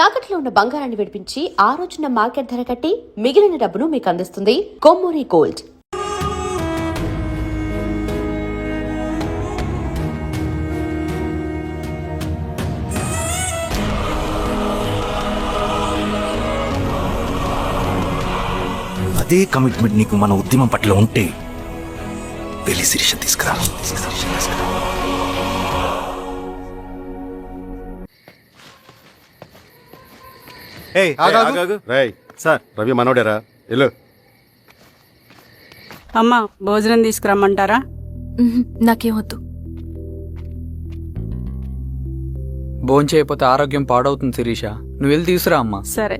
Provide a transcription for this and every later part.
తాకట్లో ఉన్న బంగారాన్ని విడిపించి ఆ రోజున మార్కెట్ ధర కట్టి మిగిలిన డబ్బును మీకు అందిస్తుంది కొమ్మూరి గోల్డ్. అదే కమిట్మెంట్ నీకు మన ఉద్యమం పట్ల ఉంటే వెళ్ళి శిరీష తీసుకురా. సార్ రవి మనోడేరా వెళ్ళు. అమ్మా భోజనం తీసుకురమ్మంటారా? నాకేమొద్దు. భోంచేయకపోతే ఆరోగ్యం పాడవుతుంది శిరీష, నువ్వు వెళ్ళి తీసుకురా అమ్మా. సరే.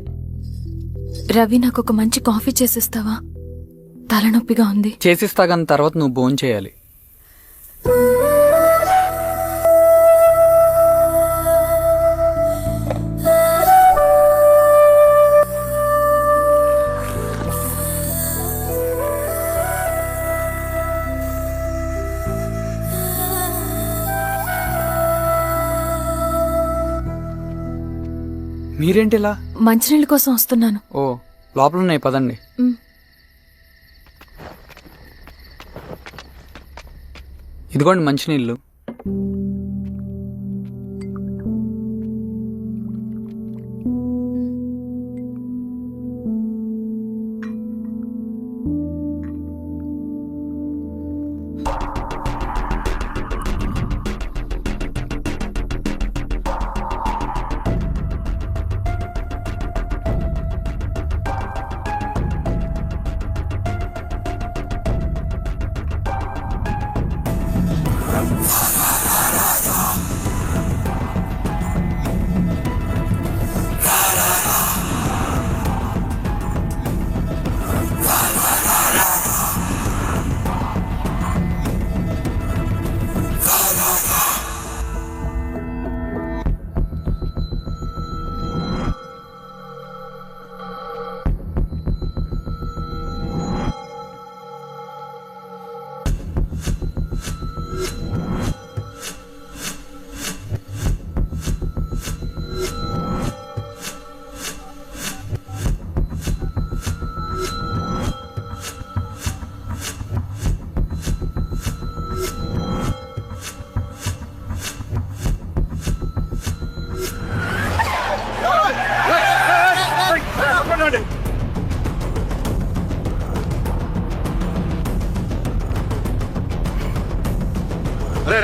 రవి నాకు ఒక మంచి కాఫీ చేసిస్తావా? తలనొప్పిగా ఉంది. చేసిస్తా కానీ తర్వాత నువ్వు భోంచేయాలి. మీరేంటిలా? మంచినీళ్ళ కోసం వస్తున్నాను. ఓ లోపల ఉన్నాయి, పదండి. ఇదిగోండి మంచినీళ్ళు.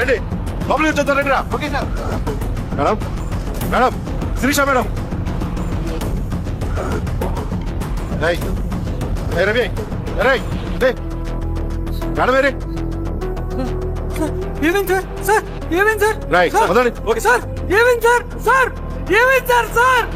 రండి లోపలికి వచ్చేద్దాం. రండి రా. Okay sir. Madam madam Shirisha madam. Ravi madam వేరే ఏమైంది సార్? సార్ ఏమైంది సార్? రైట్ వదండి. ఓకే సార్ ఏమైంది సార్? సార్ ఏమైంది సార్? సార్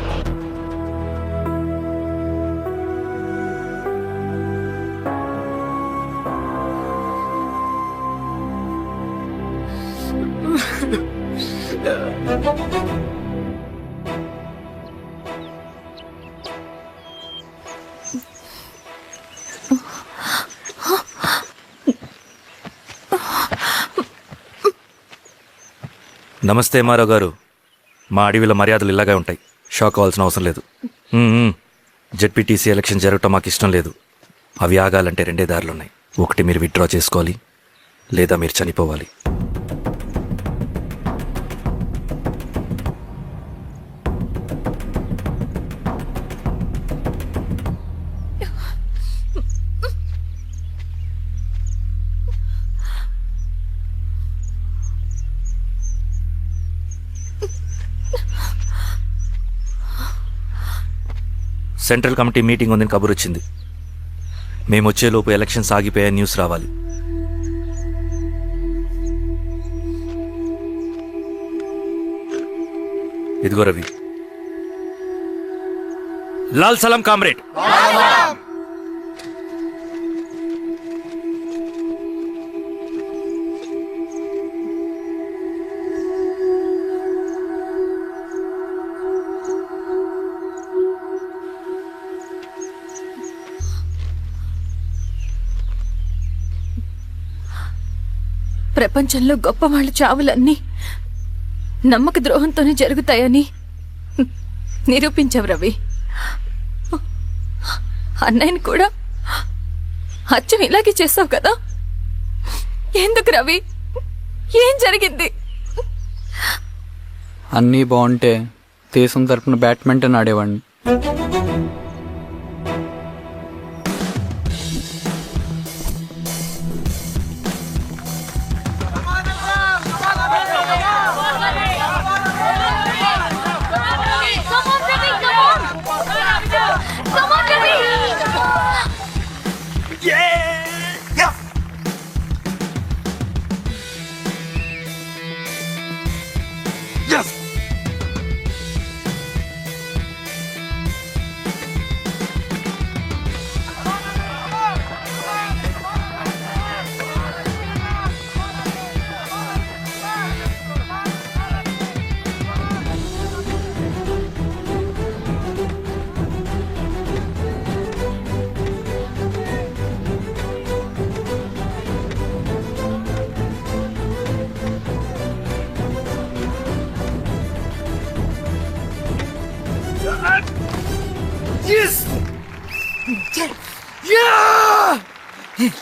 నమస్తే మారావు గారు. మా అడవిలో మర్యాదలు ఇలాగే ఉంటాయి. షాక్ అవ్వాల్సిన అవసరం లేదు. జెడ్పీటీసీ ఎలక్షన్ జరగటం మాకు ఇష్టం లేదు. అవి ఆగాలంటే రెండే దారులున్నాయి. ఒకటి మీరు విత్డ్రా చేసుకోవాలి, లేదా మీరు చనిపోవాలి. సెంట్రల్ కమిటీ మీటింగ్ ఉందని కబురు వచ్చింది. మేము వచ్చేలోపు ఎలక్షన్స్ ఆగిపోయే న్యూస్ రావాలి. ఇదిగో రవి. లాల్ సలాం కామ్రేడ్. ప్రపంచంలో గొప్పవాళ్ళ చావులన్నీ నమ్మక ద్రోహంతోనే జరుగుతాయని నిరూపించావు రవి. అన్నయ్యని కూడా అచ్చం ఇలాగే చేస్తావు కదా? ఎందుకు రవి? ఏం జరిగింది? అన్నీ బాగుంటే దేశం తరపున బ్యాడ్మింటన్ ఆడేవాడిని.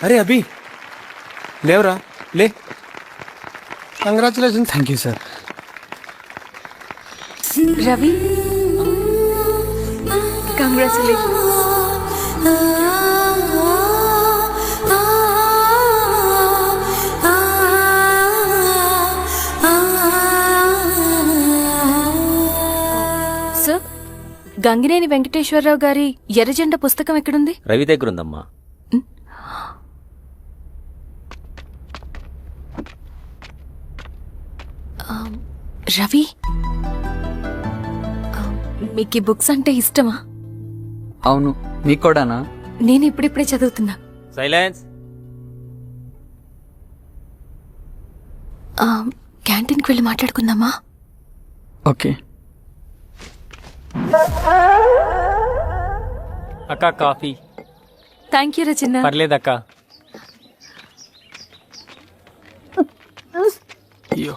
అరే అభి లేవరా, లే. Congratulation. Thank you sir. Ravi, congratulation. Sir, Gangineni Venkateswararao గారి ఎర్రజెండా పుస్తకం ఎక్కడుంది? రవి దగ్గర ఉందమ్మా. రవి, మీకు ఈ బుక్స్ అంటే ఇష్టమా? అవును, మీకు కూడానా? నేను ఇప్పుడిప్పుడే చదువుతున్నా. సైలెన్స్. క్యాంటీన్కి వెళ్ళి మాట్లాడుకుందామా? ఓకే. అక్క కాఫీ. థ్యాంక్ యూ రచన. పర్లేదక్క. అయ్యో,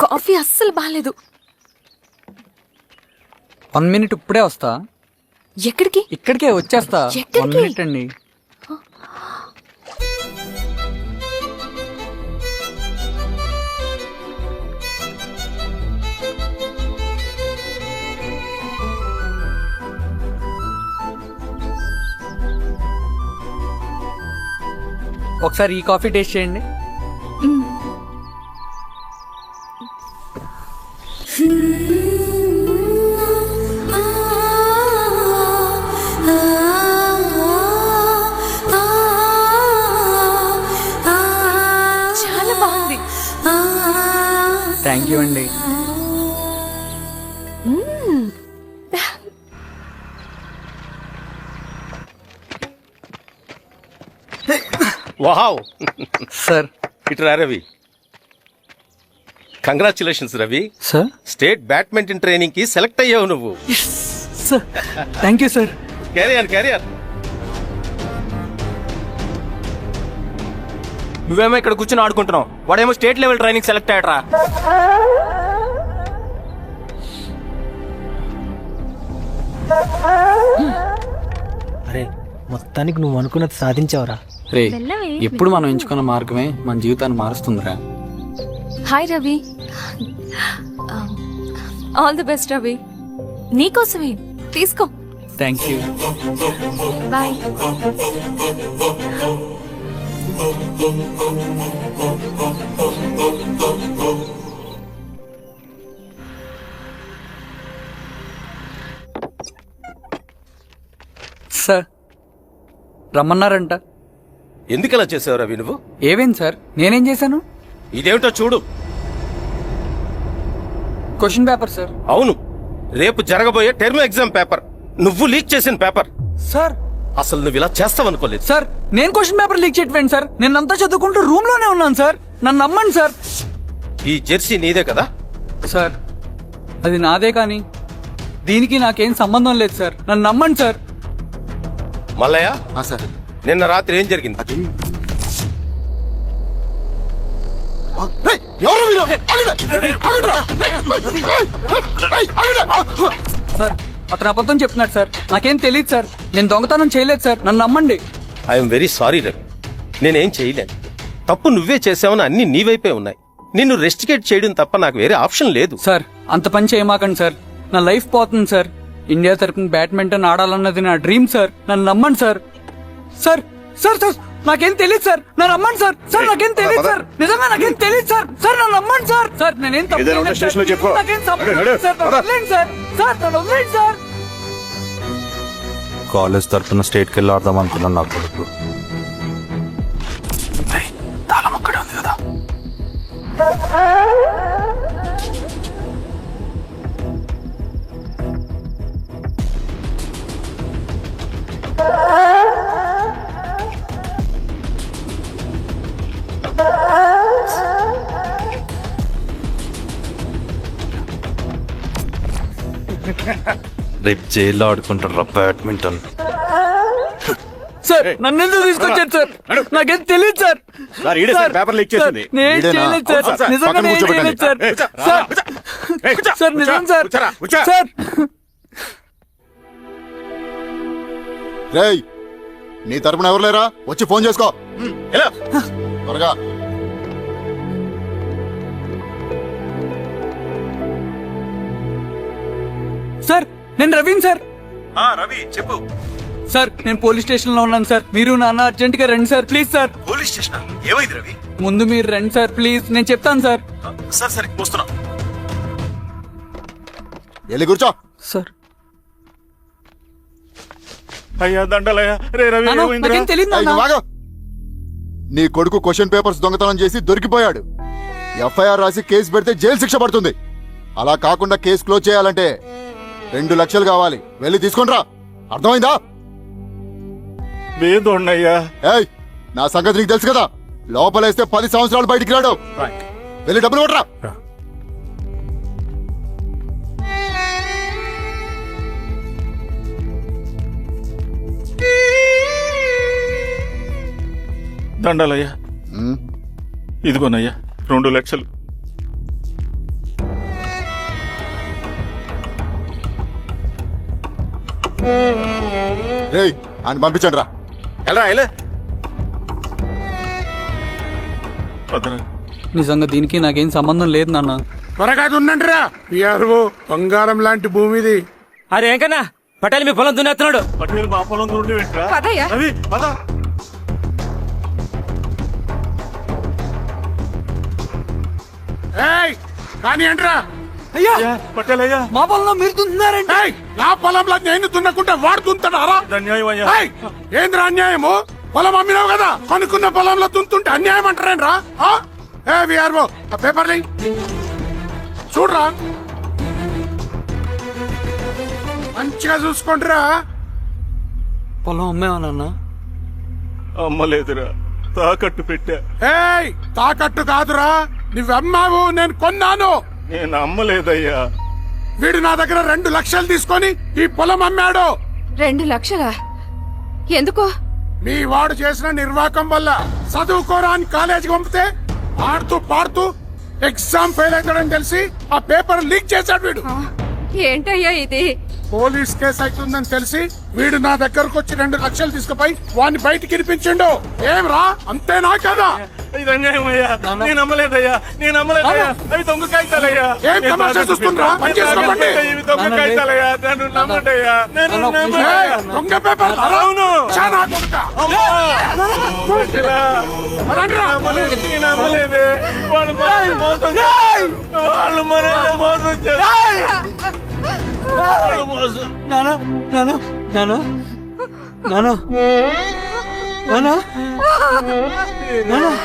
కాఫీ అస్సలు బాలేదు. 1 minute ఇప్పుడే వస్తా. ఎక్కడికి? ఇక్కడికే వచ్చేస్తా. ఎక్కడికి? 1 minute అండి. ఒకసారి ఈ కాఫీ టేస్ట్ చేయండి. చాలా బాగుంది. థ్యాంక్ యూ అండి. వావ్. సార్. ఇట్రా Ravi. Congratulations Ravi. Sir. State badminton training కి సెలెక్ట్ అయ్యావు నువ్వు. Sir, thank you sir. Carrier. నువ్వేమో ఇక్కడ కూర్చొని ఆడుకుంటున్నావు, వాడేమో స్టేట్ లెవెల్ ట్రైనింగ్ సెలెక్ట్ అయ్యాడ్రా. అరే, మొత్తానికి నువ్వు అనుకున్నది సాధించావురా. రే, ఎప్పుడు మనం ఎంచుకున్న మార్గమే మన జీవితాన్ని మారుస్తుందిరా. Hi Ravi. All the best Ravi. నీకోసమే, తీసుకో. Thank you. బాయ్. సార్, రమ్మన్నారంట. ఎందుకలా చేసావు రవి నువ్వు? ఏమైంది సార్? నేనేం చేశాను? ఇదేమిటో చూడు. Question paper sir. అవును, రేపు జరగబోయే టర్మ్ ఎగ్జామ్ పేపర్. నువ్వు లీక్ చేసిన పేపర్. సార్, అసలు నువ్వు ఇలా చేస్తావనుకోలేదు. సార్, నేను క్వశ్చన్ పేపర్ లీక్ చేయట్లేండి సార్. నేను అంతా చదువుకుంటూ రూమ్ లోనే ఉన్నాను సార్. నన్ను నమ్మండి సార్. ఈ జెర్సీ నీదే కదా? సార్, అది నాదే కానీ దీనికి నాకేం సంబంధం లేదు సార్. నన్ను నమ్మండి సార్. మల్లయ్య, సార్. నిన్న రాత్రి ఏం జరిగింది? ఎవరు సార్ అతను అబద్ధం చెప్తున్నాడు సార్. నాకేం తెలియదు సార్. నేను దొంగతనం చేయలేదు సార్. నన్ను నమ్మండి. ఐఎమ్ వెరీ సారీ రవి, నేనేం చేయలేను. తప్పు నువ్వే చేసావని అన్ని నీ వైపే ఉన్నాయి. నిన్ను రెస్టికేట్ చేయడం తప్ప నాకు వేరే ఆప్షన్ లేదు. సార్ అంత పని చేయమాకండి సార్. నా లైఫ్ పోతుంది సార్. ఇండియా తరపున బ్యాడ్మింటన్ ఆడాలన్నది నా డ్రీమ్ సార్. నన్ను నమ్మండి సార్. సార్ సార్ సార్ నాకేం తెలియదు సార్. నన్ను నమ్మండి సార్. సార్ నాకేం తెలియదు సార్. నిజంగా నాకేం తెలియదు సార్. సార్ నన్ను నమ్మండి సార్. సార్ నేనేం తప్పు ఏదైనా ఉంటే చేయలేదు స్టేషన్లో సార్. చెప్పు. నాకేం సంబంధం నడు, లేదు సార్. నన్ను నడు. వదిలేయండి సార్. సార్ నన్ను వదిలేయండి సార్. కాలేజ్ తరఫున స్టేట్కి వెళ్ళి ఆడదాం అనుకున్నాను నా కొడుకు. తాళం అక్కడే ఉంది కదా. రేపు జైల్లో ఆడుకుంటారు బ్యాడ్మింటన్. సార్ నన్ను ఎందుకు తీసుకొచ్చారు సార్? నాకేం తెలియదు సార్. సార్, ఈడే సార్ పేపర్ లీక్ చేసింది. సార్, నేను ఈడేనా? చేయలేదు సార్. అవును సార్, నిజంగా పక్కన నేను కూర్చోబెట్టండి. చేయలేదు సార్. ఏయ్, సార్, ఏయ్, కూర్చో, సార్ నిజం కూర్చో, సార్. కూర్చోరా, కూర్చో. సార్ రేయ్, నీ తరపున ఎవరు లేరా? వచ్చి ఫోన్ చేసుకో. ఎలా? త్వరగా. సార్ నేను రవీన్ సార్. రవి చెప్పు. సార్ నేను పోలీస్ స్టేషన్ లో ఉన్నాను సార్. మీరు నాన్న అర్జెంట్ గా రండి sir please sir. Police station ఏమైంది రవి? ముందు మీరు రండి సార్ ప్లీజ్. నేను చెప్తాను సార్. సరే సరే వస్తున్నా. వెళ్ళి కూర్చో. సార్ అయ్యా దండలయ్యా. రే రవి, నాన్న, నాకేం తెలియదు ఏయ్, నాన్న. నువ్వు ఆగు. నీ కొడుకు క్వశ్చన్ పేపర్స్ దొంగతనం చేసి దొరికిపోయాడు. ఎఫ్ఐఆర్ రాసి కేసు పెడితే జైలు శిక్ష పడుతుంది. అలా కాకుండా కేసు క్లోజ్ చేయాలంటే 2 లక్షలు కావాలి. వెళ్ళి తీసుకుంట్రా. అర్థమైందా? ఏయ్, నా సంగతి నీకు తెలుసు కదా. లోపలేస్తే 10 సంవత్సరాలు బయటికి రాడు. వెళ్ళి డబ్బులు కొట్రా. దండాలయ్యా. ఉమ్, ఇదిగోనయ్యా 2 లక్షలు. రేయ్, ఆయన పంపించండి రా. ఎలా ఎలా వదరా. నిజంగా దీనికి నాకేం సంబంధం లేదు నాన్న. త్వరగా దున్నండి రా. బంగారం లాంటి భూమిది. అరే ఏంకన్నా పటేల్ మీ పొలం దున్నేస్తున్నాడు. పటేల్ మా పొలం నుండి వెంట్రా. రవి, పద. కానీ ఏంట్రా? అయ్యా పటేల్ అయ్యా, మా పొలంలో మీరు దున్నారండి. నా పొలంలో నేను దున్నకుంటే వాడు దున్నుతాడా? అన్యాయం అయ్యా. ఏంద్రా అన్యాయము? పొలం అమ్మినావు కదా, కొనుక్కున్న పొలంలో దున్నుతుంటే అన్యాయం అంటారేంట్రా? విఆర్ఓ ఆ పేపర్లు చూడరా, మంచిగా చూసుకోండిరా. పొలం అమ్మేవా నాన్న? అమ్మలేదురా, తాకట్టు పెట్టా. తాకట్టు కాదురా, నువ్వమ్మావు, నేను కొన్నాను. నేను అమ్మలేదయ్యా. వీడు నా దగ్గర 2 లక్షలు తీసుకొని ఈ పొలం అమ్మాడు. 2 లక్షలా? ఎందుకో? మీ వాడు చేసిన నిర్వాకం వల్ల చదువుకోరా అని కాలేజీకి పంపితే ఆడుతూ పాడుతూ ఎగ్జామ్ ఫెయిల్ అవుతాడని తెలిసి ఆ పేపర్ లీక్ చేశాడు వీడు. ఏంటయ్యా ఇది? పోలీస్ కేసు అవుతుందని తెలిసి వీడు నా దగ్గరకు వచ్చి 2 లక్షలు తీసుకుపోయి వాడిని బయటికి ఇరిపించిండు. ఏం రా, అంతేనా కదా? ఇది అన్యాయం అయ్యా. నేను నమ్మలేదయ్యా, నేను నమ్మలేదయ్యా. అవి దొంగ కాగితాలయ్యా. ఏం తమాషా చూస్తుండ్రా? పని చేసుకోండి. ఇవి దొంగ కాగితాలయ్యా. నన్ను నమ్మండయ్యా. నేను నమ్మలేదయ్యా. దొంగ పేపర్. అవును. చాలా దొంగ. నేను నమ్మలేదే. వాళ్ళు మోసం చేశారు. వాళ్ళు మనల్ని మోసం చేశారు. నాన్న నాన్న నాన్న నాన్న నాన్న నాన్న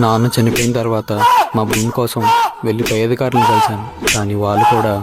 నాన్న చనిపోయిన తర్వాత మా భూమి కోసం వెళ్ళి పై అధికారులను కలిశాను, కానీ వాళ్ళు కూడా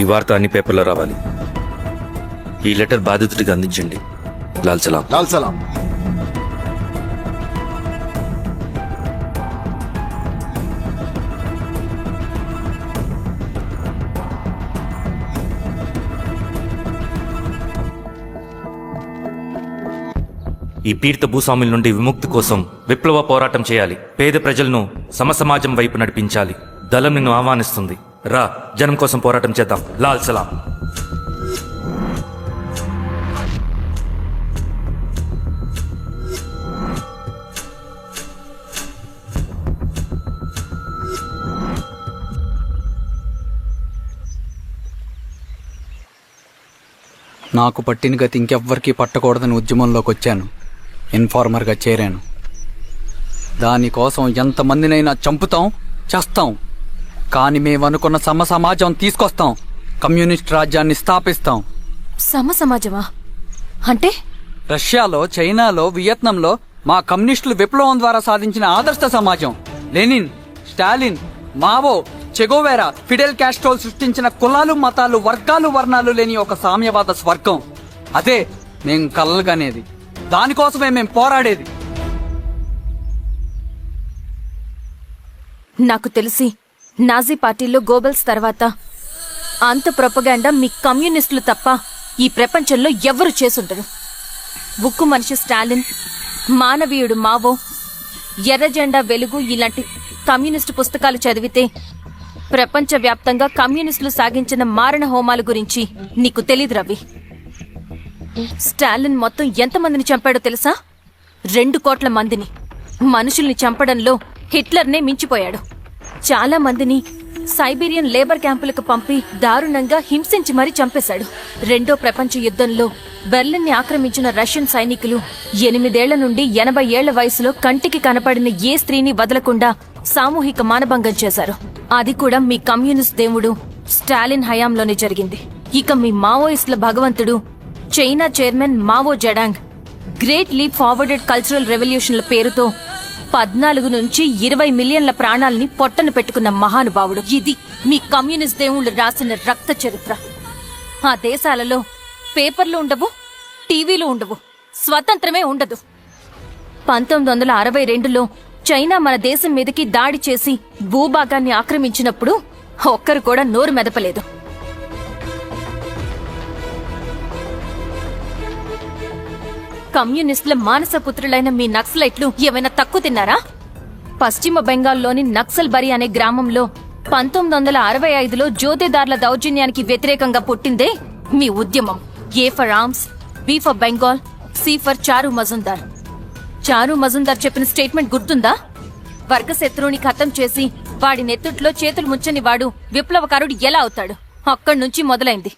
ఈ వార్త అన్ని పేపర్లో రావాలి. ఈ లెటర్ బాధితుడికి అందించండి. లాల్ సలాం. లాల్ సలాం. ఈ పీడిత భూస్వాముల నుండి విముక్తి కోసం విప్లవ పోరాటం చేయాలి. పేద ప్రజలను సమసమాజం వైపు నడిపించాలి. దళం నిన్ను ఆహ్వానిస్తుంది. రా, జనం కోసం పోరాటం చేద్దాం. లాల్ సలాం. నాకు పట్టిన గతి ఇంకెవ్వరికీ పట్టకూడదని ఉద్యమంలోకి వచ్చాను. ఇన్ఫార్మర్గా చేరాను. దానికోసం ఎంతమందినైనా చంపుతాం, చేస్తాం. కానీ మేమనుకున్న సమాజం తీసుకొస్తాం. కమ్యూనిస్ట్ రాజ్యాన్ని స్థాపిస్తాం. సమాజమా అంటే? రష్యాలో, చైనాలో, వియత్నంలో మా కమ్యూనిస్టులు విప్లవం ద్వారా సాధించిన ఆదర్శ సమాజం. Lenin, Stalin, Mao, Che Guevara, Fidel Castro సృష్టించిన కులాలు, మతాలు, వర్గాలు, వర్ణాలు లేని ఒక సామ్యవాద స్వర్గం. అదే మేం కలలుగనేది. దానికోసమే మేం పోరాడేది. నాకు తెలిసి నాజీ పార్టీలో గోబెల్స్ తర్వాత అంత ప్రొపగాండా మీ కమ్యూనిస్టులు తప్ప ఈ ప్రపంచంలో ఎవ్వరూ చేసుండరు. ఉక్కు మనిషి స్టాలిన్, మానవీయుడు మావో, ఎర్ర జెండా వెలుగు ఇలాంటి కమ్యూనిస్టు పుస్తకాలు చదివితే ప్రపంచవ్యాప్తంగా కమ్యూనిస్టులు సాగించిన మారణ హోమాల గురించి నీకు తెలీదు రవి. స్టాలిన్ మొత్తం ఎంతమందిని చంపాడో తెలుసా? 2 కోట్ల మందిని. మనుషుల్ని చంపడంలో హిట్లర్నే మించిపోయాడు. చాలా మందిని సైబీరియన్ లేబర్ క్యాంపులకు పంపి దారుణంగా హింసించి మరీ చంపేశాడు. 2వ ప్రపంచ యుద్ధంలో బెర్లిన్ ని ఆక్రమించిన రష్యన్ సైనికులు 8 ఏళ్ల నుండి 80 ఏళ్ల వయసులో కంటికి కనపడిన ఏ స్త్రీని వదలకుండా సామూహిక మానభంగం చేశారు. అది కూడా మీ కమ్యూనిస్ట్ దేవుడు స్టాలిన్ హయాంలోనే జరిగింది. ఇక మీ మావోయిస్టుల భగవంతుడు China chairman Mao Zedong great leap forwarded cultural రెవల్యూషన్ల పేరుతో 14 నుంచి 20 మిలియన్ల ప్రాణాలని పొట్టన పెట్టుకున్న మహానుభావుడు. ఇది మీ కమ్యూనిస్ట్ దేవుళ్ళు రాసిన రక్త చరిత్ర. ఆ దేశాలలో పేపర్లు ఉండవు, టీవీలు ఉండవు, స్వతంత్రమే ఉండదు. 1962లో చైనా మన దేశం మీదకి దాడి చేసి భూభాగాన్ని ఆక్రమించినప్పుడు ఒక్కరు కూడా నోరు మెదపలేదు. కమ్యూనిస్టుల మానసపుత్రులైన మీ నక్సలైట్లు ఏమైనా తక్కువ తిన్నారా? పశ్చిమ బెంగాల్లోని నక్సల్బరి అనే గ్రామంలో 1965లో జోతేదార్ల దౌర్జన్యానికి వ్యతిరేకంగా పుట్టిందే మీ ఉద్యమం. A for arms, B for Bengal, C for Charu Majumdar. చారు మజుందార్ చెప్పిన స్టేట్మెంట్ గుర్తుందా? వర్గశత్రువుని ఖతం చేసి వాడి నెత్తుట్లో చేతులు ముచ్చని వాడు విప్లవకారుడు ఎలా అవుతాడు? అక్కడి నుంచి మొదలైంది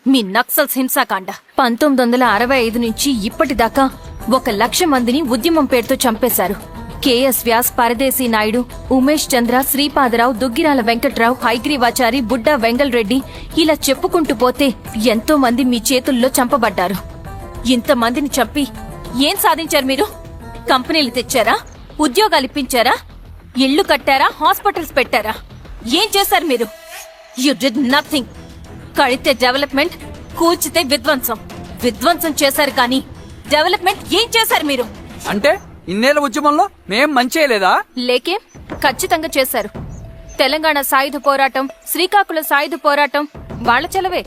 మీ నక్సల్స్ హింసాకాండ. 1965 నుంచి ఇప్పటిదాకా 1,00,000 మందిని ఉద్యమం పేరుతో చంపేశారు. కేఎస్ వ్యాస్, పరదేశీ నాయుడు, ఉమేష్ చంద్ర, శ్రీపాదరావు, దుగ్గిరాల వెంకట్రావు, హైగ్రీవాచారి, బుడ్డా వెంగల్ రెడ్డి, ఇలా చెప్పుకుంటూ పోతే ఎంతో మంది మీ చేతుల్లో చంపబడ్డారు. ఇంతమందిని చంపి ఏం సాధించారు మీరు? కంపెనీలు తెచ్చారా? ఉద్యోగాలు ఇప్పించారా? ఇళ్లు కట్టారా? హాస్పిటల్స్ పెట్టారా? ఏం చేశారు మీరు? You did nothing. కడితే డెవలప్మెంట్, కూల్చితే విధ్వంసం. విధ్వంసం చేశారు కానీ డెవలప్మెంట్ ఏం చేశారు మీరు? అంటే ఇన్నేళ్ల ఉద్యమంలో మేం మంచేయలేదా? లేకే, ఖచ్చితంగా చేశారు. తెలంగాణ సాయుధ పోరాటం, శ్రీకాకుళం సాయుధ పోరాటం వాళ్ల చలవే.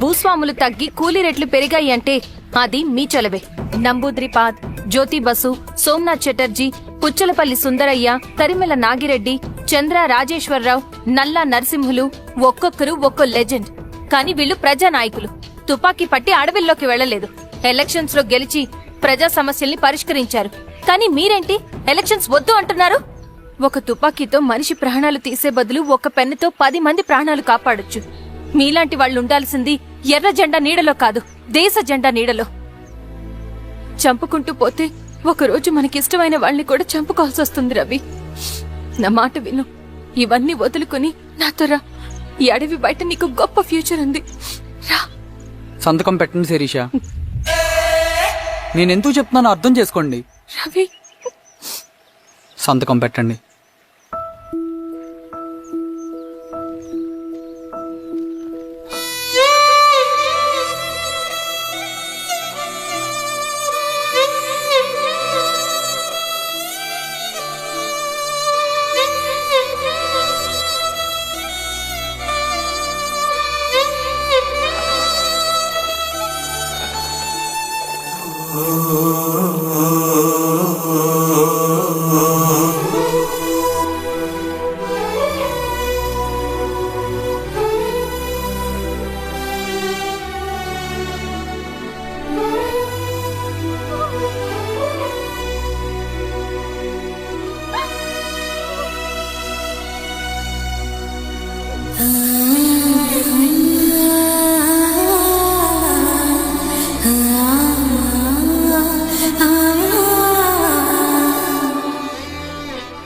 భూస్వాములు తగ్గి కూలీ రేట్లు పెరిగాయి అంటే అది మీ చలవే. నంబూద్రిపాద్, జ్యోతి బసు, సోమనాథ్ చటర్జీ, పుచ్చలపల్లి సుందరయ్య, తరిమెల నాగిరెడ్డి, చంద్ర రాజేశ్వరరావు, నల్లా నరసింహులు ఒక్కొక్కరు ఒక్కో లెజెండ్. కానీ వీళ్ళు ప్రజానాయకులు. తుపాకీ పట్టి అడవిల్లోకి వెళ్లలేదు. ఎలక్షన్స్ లో గెలిచి ప్రజా సమస్యల్ని పరిష్కరించారు. కానీ మీరేంటి ఎలక్షన్స్ వద్దు అంటున్నారు? ఒక తుపాకీతో మనిషి ప్రాణాలు తీసే బదులు ఒక పెన్నుతో 10 మంది ప్రాణాలు కాపాడొచ్చు. మీలాంటి వాళ్ళు ఉండాల్సింది ఎర్ర జెండా నీడలో కాదు, దేశ జెండా నీడలో. చంపుకుంటూ పోతే ఒకరోజు మనకిష్టమైన వాళ్ళని కూడా చంపుకోవాల్సి వస్తుంది రవి. నా మాట విను. ఇవన్నీ వదులుకుని నాతో రా. ఈ అడవి బయట నీకు గొప్ప ఫ్యూచర్ ఉంది. రా. సంతకం పెట్టండి శిరీష. నేనెందుకు చెప్తున్నానో అర్థం చేసుకోండి. రవి, సంతకం పెట్టండి.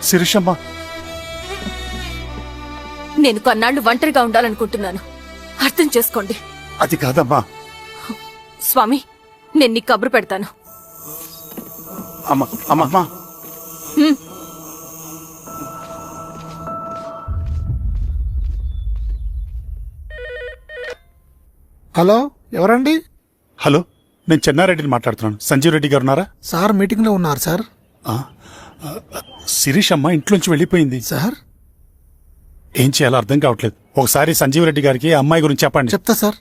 శిరీషమ్మ, నేను కొన్నాళ్లు ఒంటరిగా ఉండాలనుకుంటున్నాను. అర్థం చేసుకోండి. అది కాదమ్మా. స్వామి, నేను నీకు కబురు పెడతాను. అమ్మా అమ్మా, హలో, ఎవరండి? హలో, నేను చెన్నారెడ్డిని మాట్లాడుతున్నాను. సంజీవ్ రెడ్డి గారు ఉన్నారా? సార్ మీటింగ్ లో ఉన్నారు సార్. శిరీషమ్మ ఇంట్లోంచి వెళ్ళిపోయింది సార్, ఏం చేయాలో అర్థం కావట్లేదు. ఒకసారి సంజీవ్ రెడ్డి గారికి ఆ అమ్మాయి గురించి చెప్పండి. చెప్తా సార్.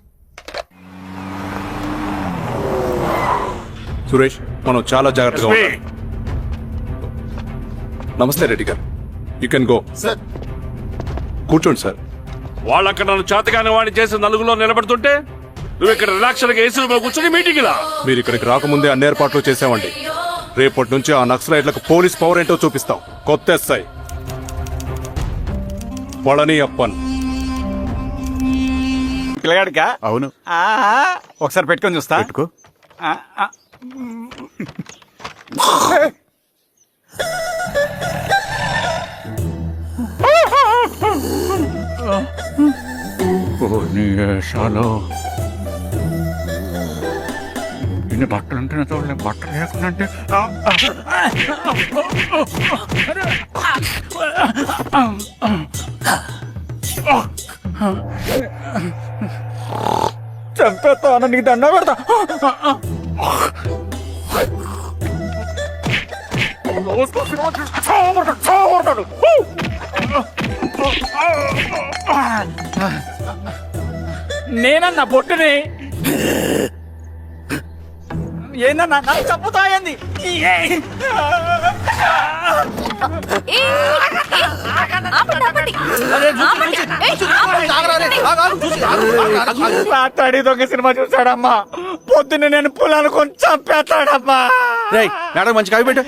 సురేష్, మనం చాలా జాగ్రత్తగా ఉండాలి. నమస్తే రెడ్డి గారు, యూ కెన్ గో. సార్, కూర్చోండి సార్. వాళ్ళక్కడ నన్ను చేతగానే వాడిని చేసి నలుగులో నిలబడుతుంటే నువ్వు ఇక్కడ రిలాక్స్గా ఏసీలో కూర్చొని మీటింగ్ లా. మీరు ఇక్కడికి రాకముందే అన్ని ఏర్పాట్లు చేసామండి. రేపటి నుంచి ఆ నక్సలైట్లకు పోలీస్ పవర్ ఏంటో చూపిస్తాం. కొత్త ఎస్ఐ పళని అప్పన్. పిల్లగాడికా? అవును. ఒకసారి పెట్టుకొని చూస్తా. పెట్టుకో. ఇన్ని బట్టలు ఉంటేనే చూడలే, బట్టలు లేకుండా చంపేస్తా, నీకు దండ పెడతా. నేనన్నా పొట్టుని ఏందన్నా నాకు చంపుతాయంది. మాట్లాడి దొంగ సినిమా చూసాడమ్మా. పొద్దున్న నేను పొలాన్ని కొంచెం చంపేస్తాడమ్మా. మేడం మంచి కాఫీ పెట్టు.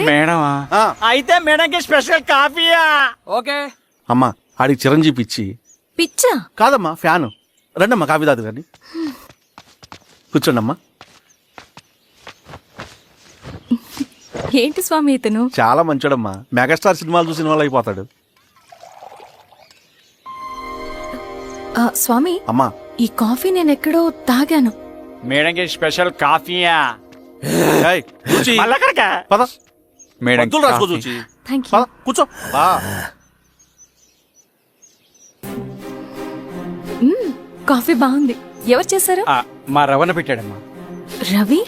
మేడమా? అయితే మేడంకి స్పెషల్ కాఫీయా? ఓకే. అమ్మా, ఆడికి చిరంజీవి పిచ్చి. పిచ్చా? కాదమ్మా, ఫ్యాను. రండమ్మా కాఫీ తాదు కానీ. కూర్చోండి అమ్మా. ఏంటి స్వామి ఇతను? చాలా మంచోడమ్మా. మెగాస్టార్ సినిమాలు చూసిన వాళ్ళు అయిపోతాడు. స్వామి, అమ్మా, ఈ కాఫీ నేను ఎక్కడో తాగాను. మేడంకి స్పెషల్ కాఫీయా? పద. మేడం రాసుకో చూచి. Thank you. పద కూర్చో. కాఫీ బాగుంది. ఎవరు చేశారు? మా రవణ పెట్టాడమ్మా. రవి?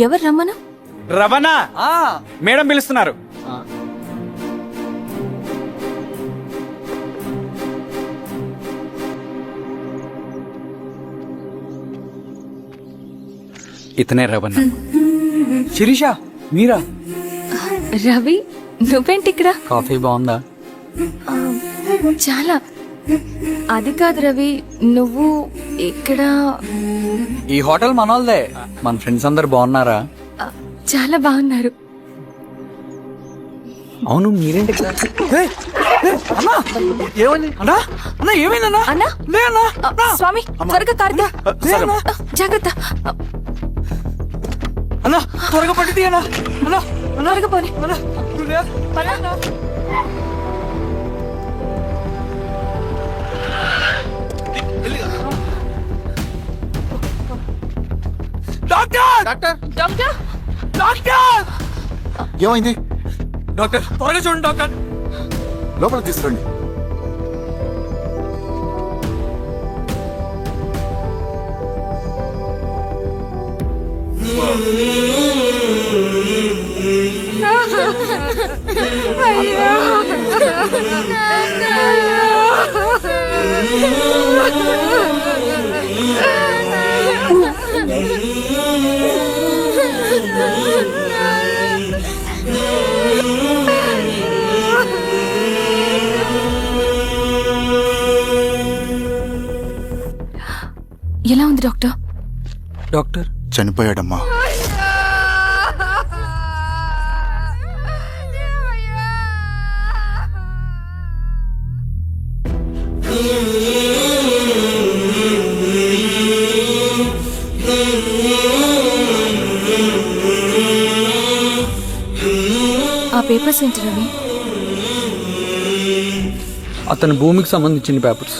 ఎవరు రమ్మను? రవణ మేడం పిలుస్తున్నారు. ఇతనే రవణ. శిరీష మీరా? రవి నువ్వేంటి ఇక్కడ? కాఫీ బాగుందా? చాలా. అది కాదు రవి, నువ్వు ఇక్కడ. ఈ హోటల్ మనోల్దే. మన ఫ్రెండ్స్ అందరు బాగున్నారా? చాలా బాగున్నారు. అవును మీరేంటి ఇక్కడ? ఏమైంది అన్నా? అన్నా ఏమైందన్నా? అన్నా లే అన్నా. స్వామి త్వరగా కార్తీ, జాగ్రత్త. అన్నా త్వరగా పట్టి అన్నా. అన్నా త్వరగా పోనీ. అన్నా నువ్వు లే. పద. డాక్టర్ డాక్టర్ డాక్టర్ ఏమైంది? డాక్టర్ త్వరగా చూడండి డాక్టర్. లోపల తీసుకురండి. ఎలా ఉంది డాక్టర్? డాక్టర్ చనిపోయాడమ్మా. ఆ పేపర్స్ ఏంటి రవి? అతని భూమికి సంబంధించిన పేపర్స్.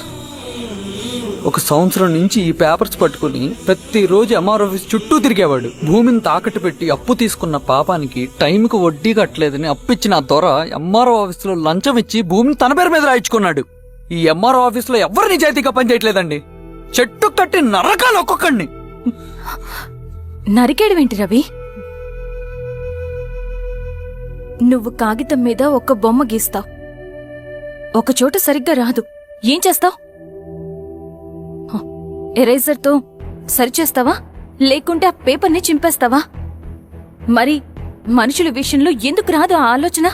ఒక సంవత్సరం నుంచి ఈ పేపర్స్ పట్టుకుని ప్రతిరోజు ఎంఆర్ ఆఫీస్ చుట్టూ తిరిగేవాడు. భూమిని తాకట్టు పెట్టి అప్పు తీసుకున్న పాపానికి టైంకి వడ్డీ కట్టలేదని అప్పిచ్చిన ఆ దొర ఎంఆర్ఓ ఆఫీసులో లంచం ఇచ్చి భూమిని తన పేరు మీద రాయించుకున్నాడు. ఈ ఎంఆర్ఓ ఆఫీసులో ఎవరు నిజాయితీగా పనిచేయట్లేదండి. చెట్టు కట్టి నరకాలు ఒక్కొక్కడిని. నరికేయడమేంటి రవి? నువ్వు కాగితం మీద ఒక బొమ్మ గీస్తావు, ఒక చోట సరిగ్గా రాదు, ఏం చేస్తావు? ఎరేజర్తో సరిచేస్తావా, లేకుంటే ఆ పేపర్ని చింపేస్తావా? మరి మనుషుల విషయంలో ఎందుకు రాదు ఆ ఆలోచన?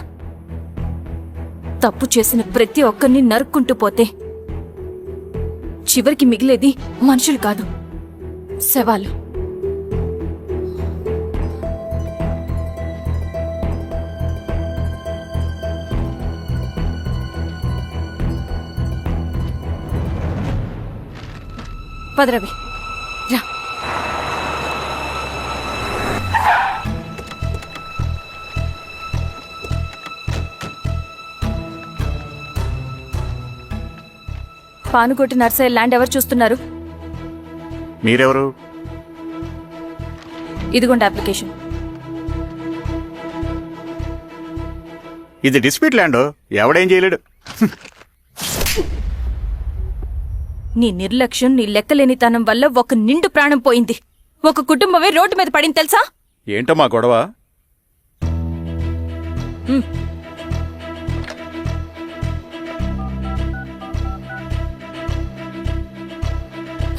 తప్పు చేసిన ప్రతి ఒక్కరిని నరుక్కుంటూ పోతే చివరికి మిగిలేది మనుషులు కాదు, శవాలు. పదరవి రా. పానుకోటి నర్సయ్య ల్యాండ్ ఎవరు చూస్తున్నారు? మీరెవరు? ఇదిగోండి అప్లికేషన్. ఇది డిస్ప్యూట్ ల్యాండ్, ఎవడేం చేయలేడు. నీ నిర్లక్ష్యం, నీ లెక్కలేనితనం వల్ల ఒక నిండు ప్రాణం పోయింది. ఒక కుటుంబమే రోడ్డు మీద పడింది తెలుసా? ఏంటో మా గొడవ?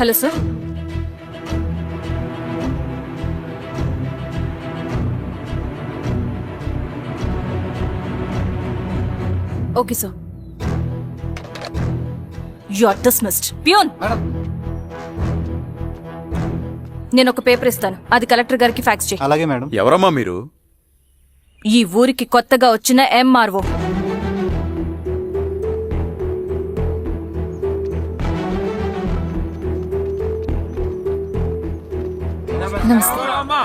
Hello sir. Okay sir. You are dismissed. Peon, నేను ఒక పేపర్ ఇస్తాను, అది కలెక్టర్ గారికి ఫ్యాక్స్ చేయి. అలాగే మేడం. ఎవరమ్మా మీరు? ఈ ఊరికి కొత్తగా వచ్చిన ఎంఆర్ఓ.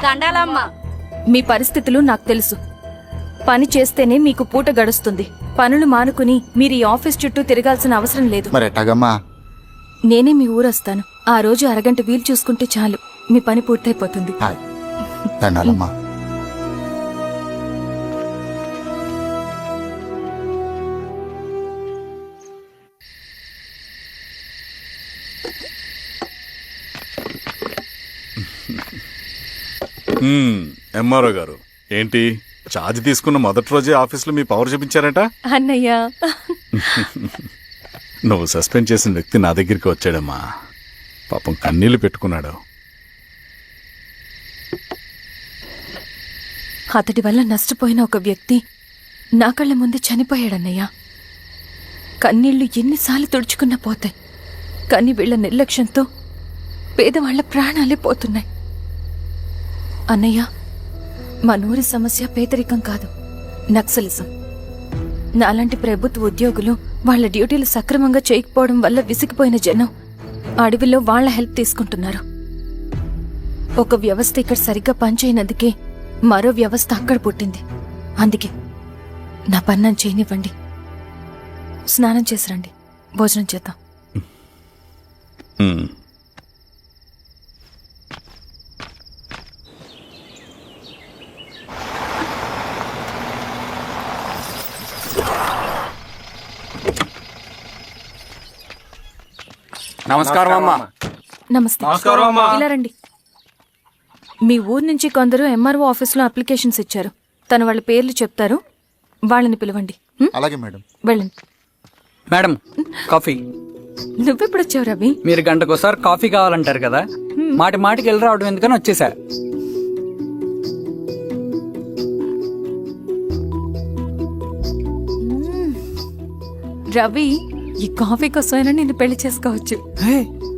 దండాలమ్మా. మీ పరిస్థితులు నాకు తెలుసు. పని చేస్తేనే మీకు పూట గడుస్తుంది. పనులు మానుకుని మీరు ఈ ఆఫీస్ చుట్టూ తిరగాల్సిన అవసరం లేదు. మరి ఎట్టాగమ్మా? నేనే మీ ఊరొస్తాను. ఆ రోజు అరగంట వీలు చూసుకుంటే చాలు, మీ పని పూర్తయిపోతుంది. దండాలమ్మా. ఎంఆర్ఓ గారు ఏంటి ఛార్జ్ తీసుకున్న మొదటి రోజే ఆఫీసులో మీ పవర్ చూపించారట? అన్నయ్య, నువ్వు సస్పెండ్ చేసిన వ్యక్తి నా దగ్గరికి వచ్చాడమ్మా. పాపం కన్నీళ్లు పెట్టుకున్నాడు. అతడి వల్ల నష్టపోయిన ఒక వ్యక్తి నా కళ్ళ ముందు చనిపోయాడన్నయ్య. కన్నీళ్లు ఎన్నిసార్లు తుడుచుకున్నా పోతాయి, కానీ వీళ్ళ నిర్లక్ష్యంతో పేదవాళ్ల ప్రాణాలే పోతున్నాయి. అన్నయ్య, మా నూరి సమస్య పేదరికం కాదు, నక్సలిజం. నాలాంటి ప్రభుత్వ ఉద్యోగులు వాళ్ళ డ్యూటీలు సక్రమంగా చేయకపోవడం వల్ల విసిగిపోయిన జనం అడవిలో వాళ్ల హెల్ప్ తీసుకుంటున్నారు. ఒక వ్యవస్థ ఇక్కడ సరిగ్గా పనిచేయనందుకే మరో వ్యవస్థ అక్కడ పుట్టింది. అందుకే నా పన్నం చేయనివ్వండి. స్నానం చేసిరండి, భోజనం చేద్దాం. నమస్కారం అమ్మా. నమస్తే. ఇలా రండి. మీ ఊరు నుంచి కొందరు ఎంఆర్ఓ ఆఫీస్లో అప్లికేషన్స్ ఇచ్చారు. తను వాళ్ళ పేర్లు చెప్తారు, వాళ్ళని పిలవండి. అలాగే మేడం. వెళ్ళండి. Madam, coffee. నువ్వెప్పుడు వచ్చావు రవి? మీరు గంటకోసారి కాఫీ కావాలంటారు కదా, మాటి మాటికి వెళ్ళి రావడం ఎందుకని వచ్చేసా. రవి, ఈ కాఫీ కోసమైనా నేను పెళ్లి చేసుకోవచ్చు. హే,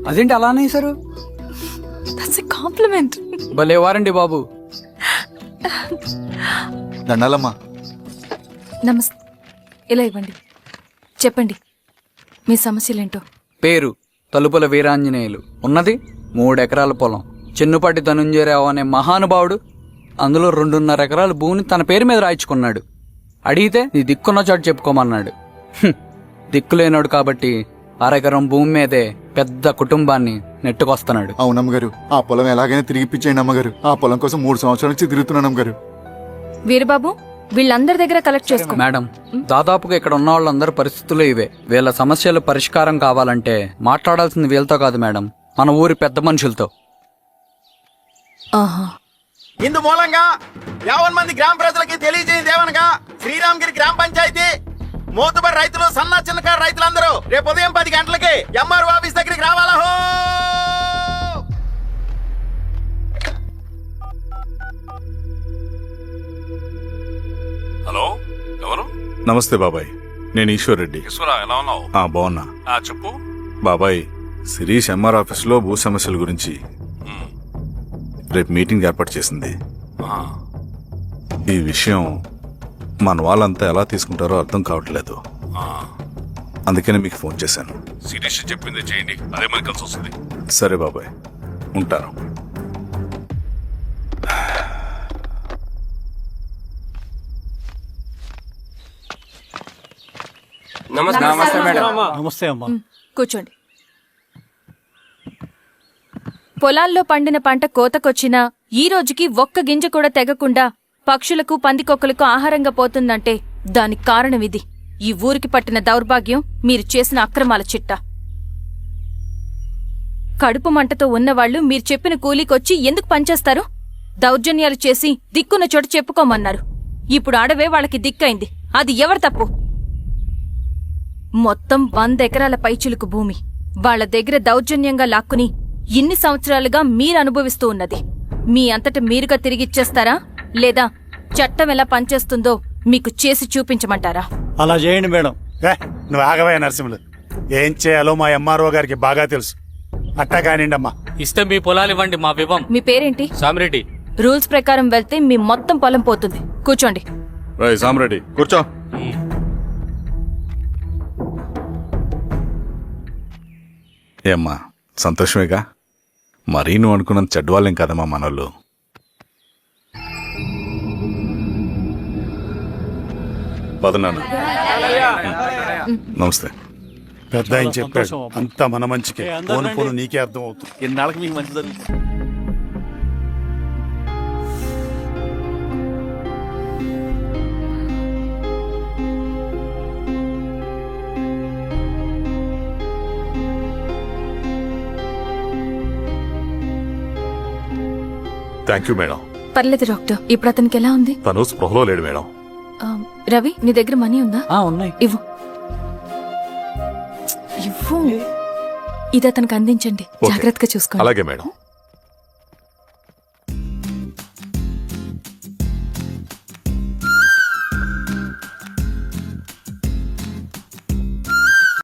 అదేంటి అలా అనేసారు? That's a compliment. భలే వారండి బాబు. దండాలమ్మా. నమస్తే. ఇలా ఇవ్వండి. చెప్పండి, మీ సమస్యలేంటో. పేరు తలుపుల వీరాంజనేయులు. ఉన్నది 3 ఎకరాల పొలం. చిన్నుపాటి ధనుంజయరావు అనే మహానుభావుడు అందులో 2.5 ఎకరాల భూమిని తన పేరు మీద రాయించుకున్నాడు. అడిగితే నీ దిక్కున్న చోటు చెప్పుకోమన్నాడు. దిక్కులేనాడు కాబట్టి 1/2 ఎకరం భూమి మీదే పెద్ద కుటుంబాన్ని నెట్టుకొస్తున్నాడు. అవునమ్మగారు, ఆ పొలం ఎలాగైనా తిరిగి ఇప్పించేయండి అమ్మగారు. ఆ పొలం కోసం 3 సంవత్సరాల నుంచి తిరుగుతున్నాను అమ్మగారు. వీరబాబు, వీళ్ళందరి దగ్గర కలెక్ట్ చేసుకో. మేడం, దాదాపుగా ఇక్కడ ఉన్న వాళ్ళందరి పరిస్థితులు ఇవే. వీళ్ళ సమస్యలు పరిష్కారం కావాలంటే మాట్లాడాల్సింది వీళ్ళతో కాదు మేడం, మన ఊరి పెద్ద మనుషులతో. ఆహా. ఇందు మూలంగా 50 మంది గ్రామ ప్రజలకి తెలియజేయదేవనగా శ్రీరామగిరి గ్రామ పంచాయతీ మోతుబరి రైతులు, సన్న చిన్నకారు రైతులందరూ రేపు ఉదయం 10 గంటలకి ఎంఆర్ఓ ఆఫీస్ దగ్గరికి రావాలా. హలో, ఎవరు? నమస్తే బాబాయ్, నేను ఈశ్వర్ రెడ్డి. ఈశ్వరా, ఎలా ఉన్నావు? బాగున్నా. చెప్పు. బాబాయ్, శిరీష్ ఎంఆర్ ఆఫీస్లో భూ సమస్యల గురించి రేపు మీటింగ్ ఏర్పాటు చేసింది. ఈ విషయం మన వాళ్ళంతా ఎలా తీసుకుంటారో అర్థం కావట్లేదు. అందుకనే మీకు ఫోన్ చేశాను. శిరీష్ చెప్పింది చేయండి, అదే మనకి కలిసి వస్తుంది. సరే బాబాయ్, ఉంటాను. నమస్తే మేడం. నమస్తే అమ్మా. కూర్చోండి. పొలాల్లో పండిన పంట కోతకొచ్చినా ఈ రోజుకి ఒక్క గింజ కూడా తెగకుండా పక్షులకు, పందికొక్కలకు ఆహారంగా పోతుందంటే దానికి కారణం ఇది. ఈ ఊరికి పట్టిన దౌర్భాగ్యం మీరు చేసిన అక్రమాల చిట్టా. కడుపు మంటతో ఉన్నవాళ్లు మీరు చెప్పిన కూలీకొచ్చి ఎందుకు పనిచేస్తారు? దౌర్జన్యాలు చేసి దిక్కున్న చోట చెప్పుకోమన్నారు. ఇప్పుడు అడవే వాళ్ళకి దిక్కైంది. అది ఎవరి తప్పు? మొత్తం 100 ఎకరాల పైచిలుకు భూమి వాళ్ల దగ్గర దౌర్జన్యంగా లాక్కుని ఇన్ని సంవత్సరాలుగా మీరు అనుభవిస్తూ ఉన్నది. మీ అంతట మీరుగా తిరిగిచ్చేస్తారా, లేదా చట్టం ఎలా పనిచేస్తుందో మీకు చేసి చూపించమంటారా? అలా చేయండి మేడం. నువ్వు ఆగవే నరసింహులు. ఏం చేయాలో మా ఎంఆర్ఓ గారికి బాగా తెలుసు. అట్టా కానివ్వండి అమ్మా. ఇస్తే మీ పొలాలు ఇవ్వండి, మా వివం. మీ పేరేంటి? సామిరెడ్డి. రూల్స్ ప్రకారం వెళ్తే మీ మొత్తం పొలం పోతుంది. కూర్చోండి. సామిరెడ్డి కూర్చో. ఏమ్మా, సంతోషమేగా? మరీ నువ్వు అనుకున్నంత చెడ్డవాళ్ళేం కదమ్మా మనోళ్ళు. పదనాన్న. నమస్తే. పెద్ద ఆయన చెప్పాడు, అంతా మన మంచికే. పోను పోను నీకే అర్థం అవుతుంది. ఎన్నాళ్ళకి మీకు మంచి జరుగుతుంది. Thank you madam. పర్లేదు డాక్టర్. ఇప్పుడు అతనికి ఎలా ఉంది? తను స్పృహలో లేడు మేడం. రవి, నీ దగ్గర మనీ ఉందా? ఉన్నాయి. ఇవ్వు. ఇవ్వు. ఇది అతనికి అందించండి. జాగ్రత్తగా చూసుకోండి. అలాగే మేడం.